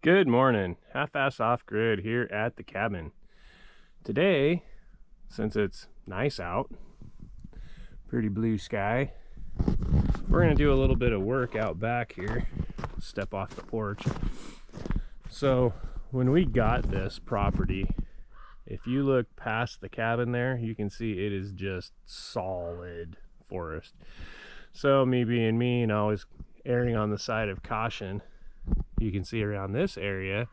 Good morning, half-ass off-grid here at the cabin. Today, since it's nice out, pretty blue sky, we're gonna do a little bit of work out back here. Step off the porch. So when we got this property, if you look past the cabin there, you can see it is just solid forest. So me being me and always erring on the side of caution, you can see around this area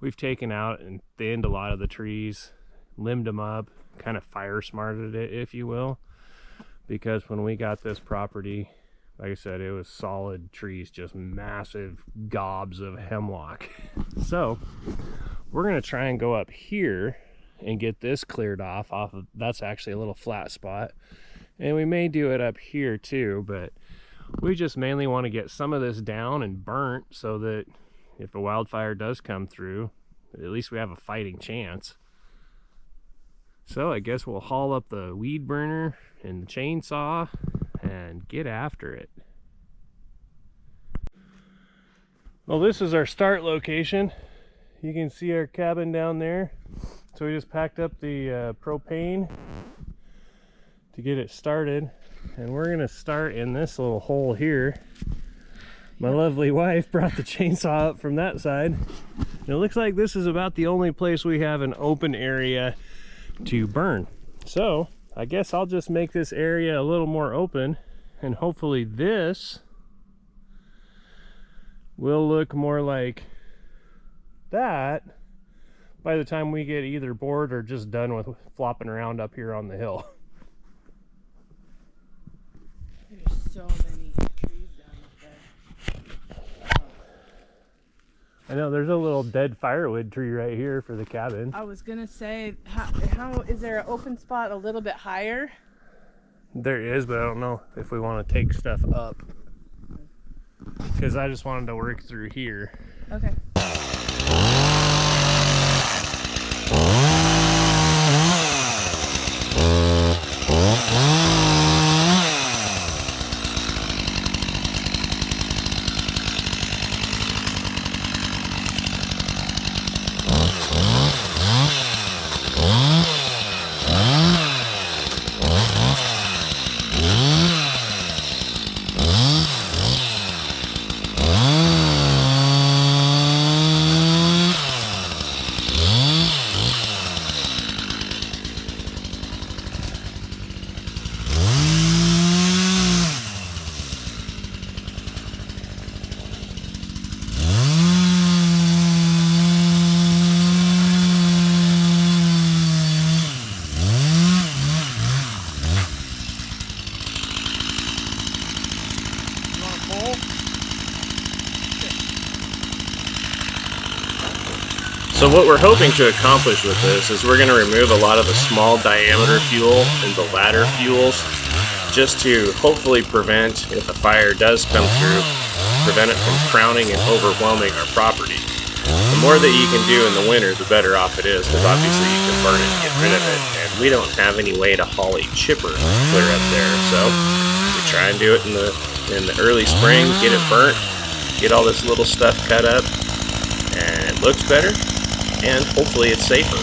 we've taken out and thinned a lot of the trees, limbed them up, kind of fire smarted it, if you will, because when we got this property, like I said, it was solid trees, just massive gobs of hemlock. So we're gonna try and go up here and get this cleared off of, that's actually a little flat spot, and we may do it up here too, but we just mainly want to get some of this down and burnt so that if a wildfire does come through, at least we have a fighting chance. So I guess we'll haul up the weed burner and the chainsaw and get after it. Well, this is our start location. You can see our cabin down there. So we just packed up the propane to get it started. And we're gonna start in this little hole here. My lovely wife brought the chainsaw up from that side. And it looks like this is about the only place we have an open area to burn. So I guess I'll just make this area a little more open, and hopefully this will look more like that by the time we get either bored or just done with flopping around up here on the hill. There's so many trees down there. I know there's a little dead firewood tree right here for the cabin. I was gonna say, how is there an open spot a little bit higher? There is, but I don't know if we want to take stuff up, because I just wanted to work through here. Okay. So what we're hoping to accomplish with this is we're going to remove a lot of the small diameter fuel and the ladder fuels, just to hopefully prevent, if a fire does come through, prevent it from crowning and overwhelming our property. The more that you can do in the winter, the better off it is, because obviously you can burn it and get rid of it, and we don't have any way to haul a chipper clear up there. So we try and do it in the early spring, get it burnt, get all this little stuff cut up, and it looks better, and hopefully it's safer.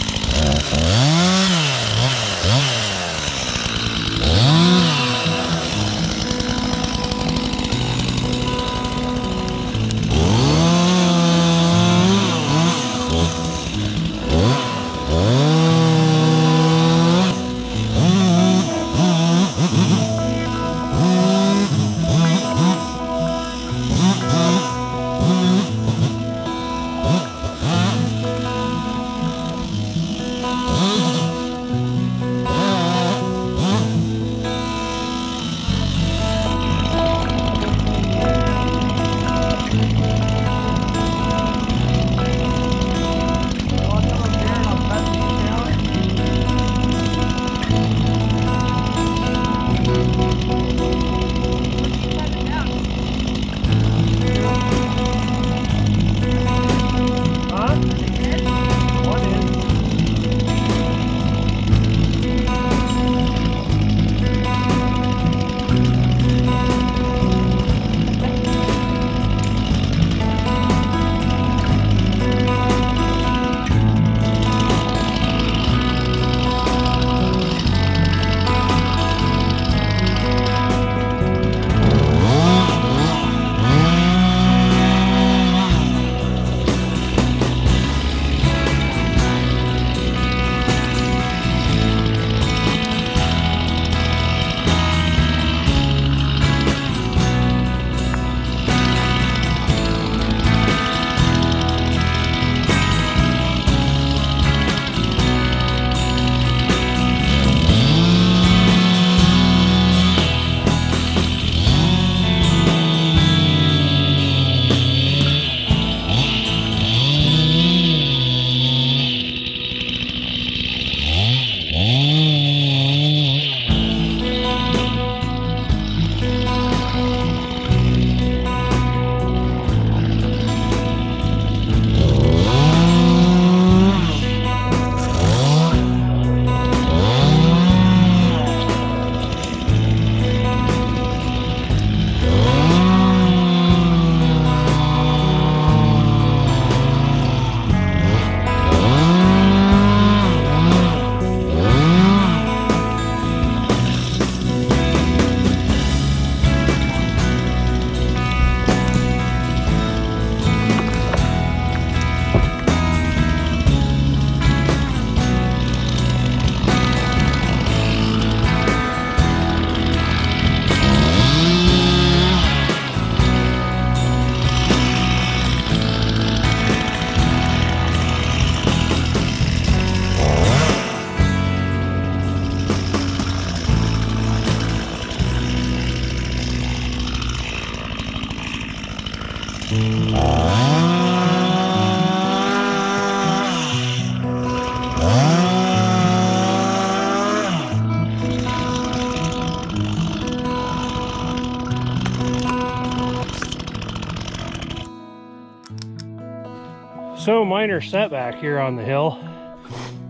So minor setback here on the hill.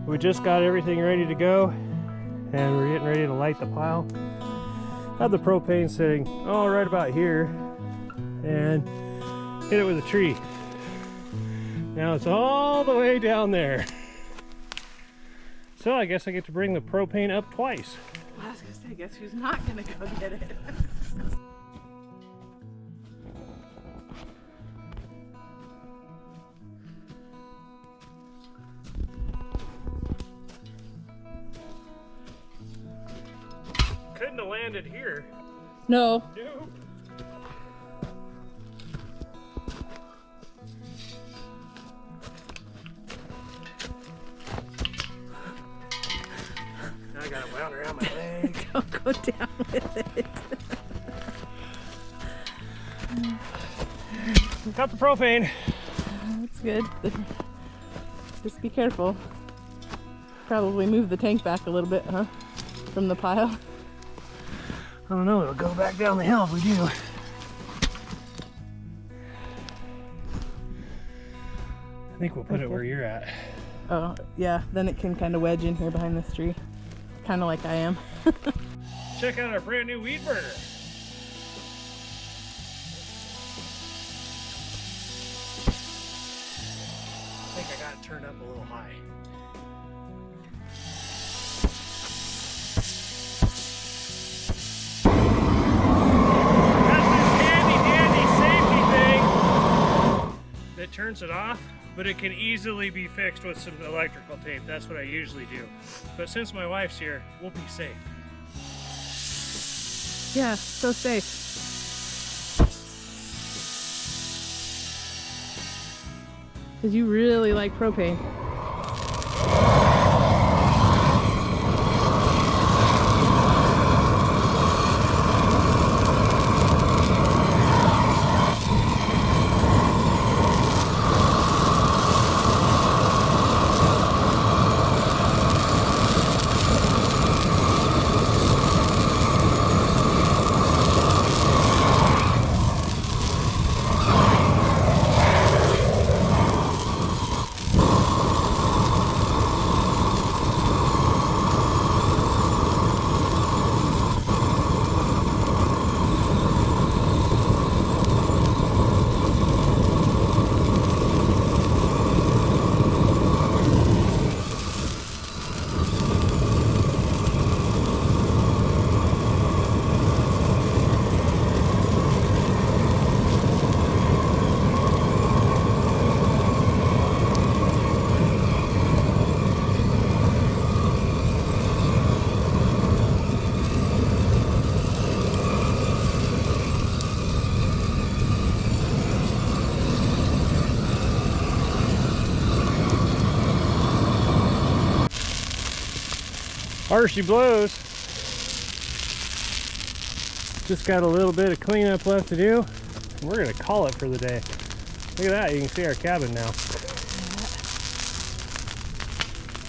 We just got everything ready to go and we're getting ready to light the pile. Had the propane sitting right about here and hit it with a tree. Now it's all the way down there. So I guess I get to bring the propane up twice. I was gonna say, guess who's not gonna go get it? Couldn't have landed here. No. Nope. Now I got it wound around my leg. Don't go down with it. Got the propane. That's good. Just be careful. Probably move the tank back a little bit, huh? From the pile. I don't know, it'll go back down the hill if we do. I think we'll put it where you're at. Oh, yeah, then it can kind of wedge in here behind this tree. Kind of like I am. Check out our brand new weed burner. I think I got it turned up a little high. That turns it off, but it can easily be fixed with some electrical tape. That's what I usually do. But since my wife's here, we'll be safe. Yeah, so safe. Because you really like propane. Harder she blows. Just got a little bit of cleanup left to do. We're gonna call it for the day. Look at that, you can see our cabin now.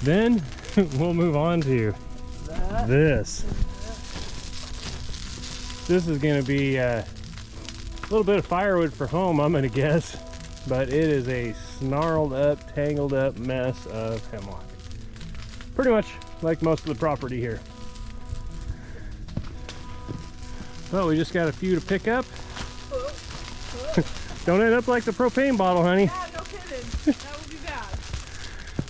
Then we'll move on to this. This is gonna be a little bit of firewood for home, I'm gonna guess, but it is a snarled up, tangled up mess of hemlock. Pretty much like most of the property here. Well, we just got a few to pick up. Don't end up like the propane bottle, honey. Yeah, no kidding. That would be bad.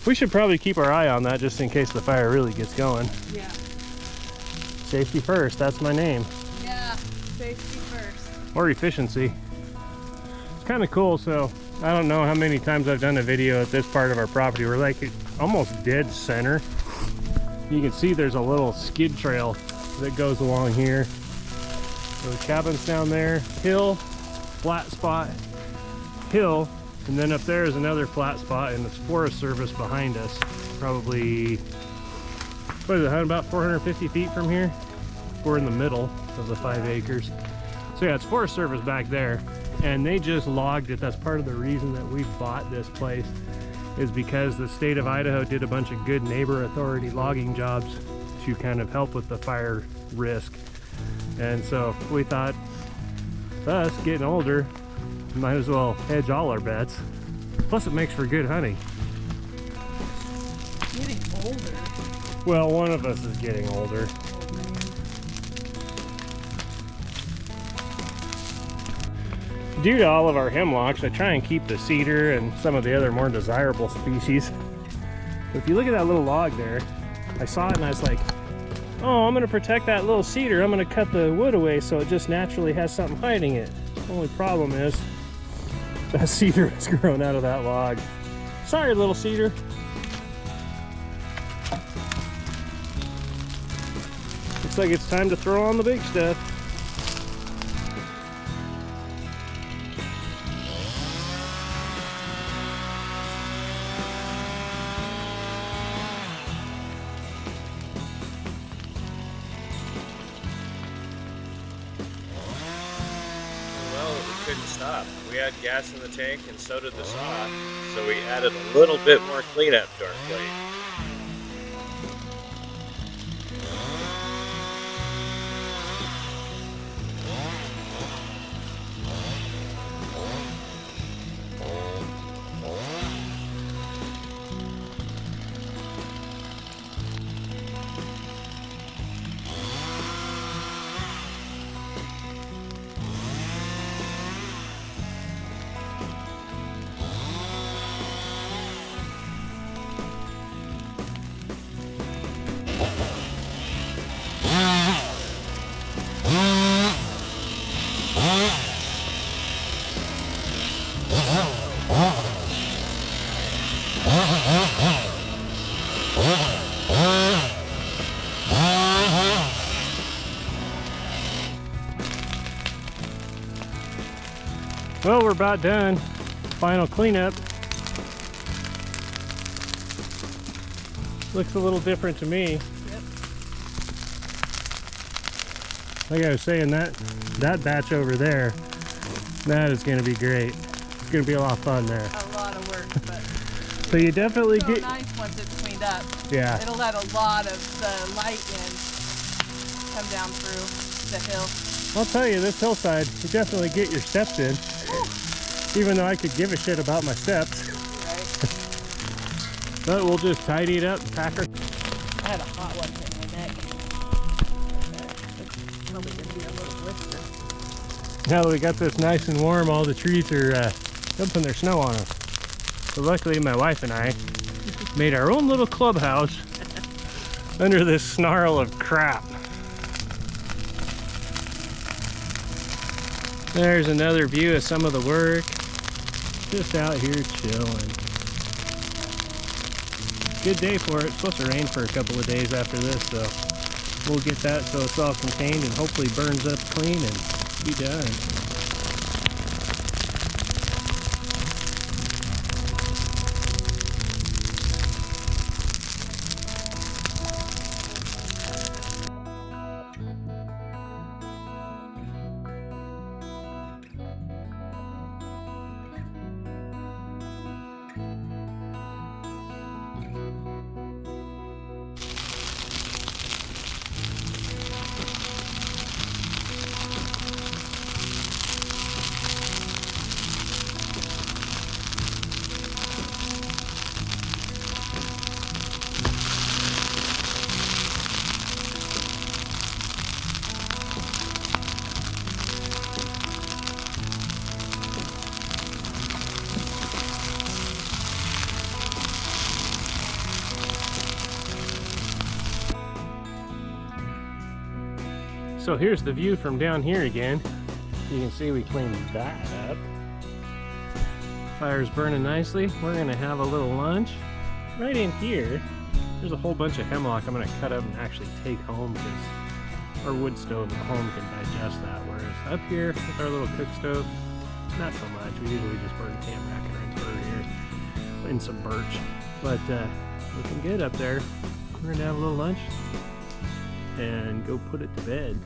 We should probably keep our eye on that just in case the fire really gets going. Yeah. Safety first, that's my name. Yeah, safety first. Or efficiency. It's kind of cool, so I don't know how many times I've done a video at this part of our property. We're like almost dead center. You can see there's a little skid trail that goes along here. So the cabin's down there, hill, flat spot, hill, and then up there is another flat spot, and it's Forest Service behind us. Probably, what is it, about 450 feet from here? We're in the middle of the 5 acres. So yeah, it's Forest Service back there. and they just logged it. That's part of the reason that we bought this place, is because the state of Idaho did a bunch of good neighbor authority logging jobs to kind of help with the fire risk. And so we thought, us getting older, might as well hedge all our bets. Plus it makes for good hunting. Getting older. Well, one of us is getting older. Due to all of our hemlocks, I try and keep the cedar and some of the other more desirable species. But if you look at that little log there, I saw it and I was like, oh, I'm gonna protect that little cedar. I'm gonna cut the wood away so it just naturally has something hiding it. The only problem is that cedar has grown out of that log. Sorry, little cedar. Looks like it's time to throw on the big stuff. Couldn't stop. We had gas in the tank and so did the saw, so we added a little bit more cleanup to our plate. Well, we're about done. Final cleanup. Looks a little different to me. Yep. Like I was saying, that batch over there, that is going to be great. It's going to be a lot of fun there. A lot of work, but So you definitely it's get... nice once it's cleaned up. Yeah. It'll let a lot of the light in come down through the hill. I'll tell you, this hillside, you definitely get your steps in. Even though I could give a shit about my steps. Right. But we'll just tidy it up and pack her. I had a hot one hit my neck. It's probably gonna be a little blister. Now that we got this nice and warm, all the trees are dumping their snow on us. So luckily my wife and I made our own little clubhouse under this snarl of crap. There's another view of some of the work. Just out here chilling. Good day for it. It's supposed to rain for a couple of days after this, so we'll get that so it's all contained and hopefully burns up clean and be done. So here's the view from down here again. You can see we cleaned that up. Fire's burning nicely. We're gonna have a little lunch. Right in here, there's a whole bunch of hemlock I'm gonna cut up and actually take home because our wood stove at home can digest that. Whereas up here with our little cook stove, not so much. We usually just burn camp back and fur here and some birch. But looking good up there. We're gonna have a little lunch and go put it to bed.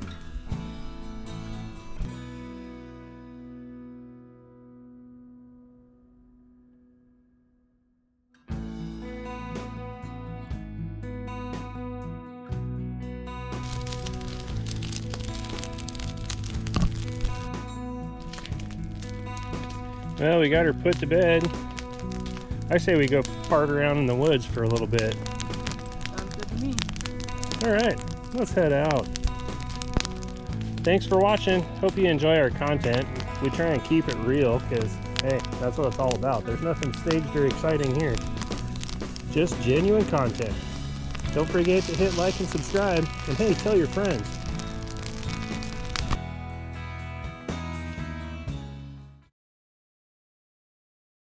Well, we got her put to bed. I say we go fart around in the woods for a little bit. Sounds good to me. All right, let's head out. Thanks for watching. Hope you enjoy our content. We try and keep it real because, hey, that's what it's all about. There's nothing staged or exciting here. Just genuine content. Don't forget to hit like and subscribe. And hey, tell your friends.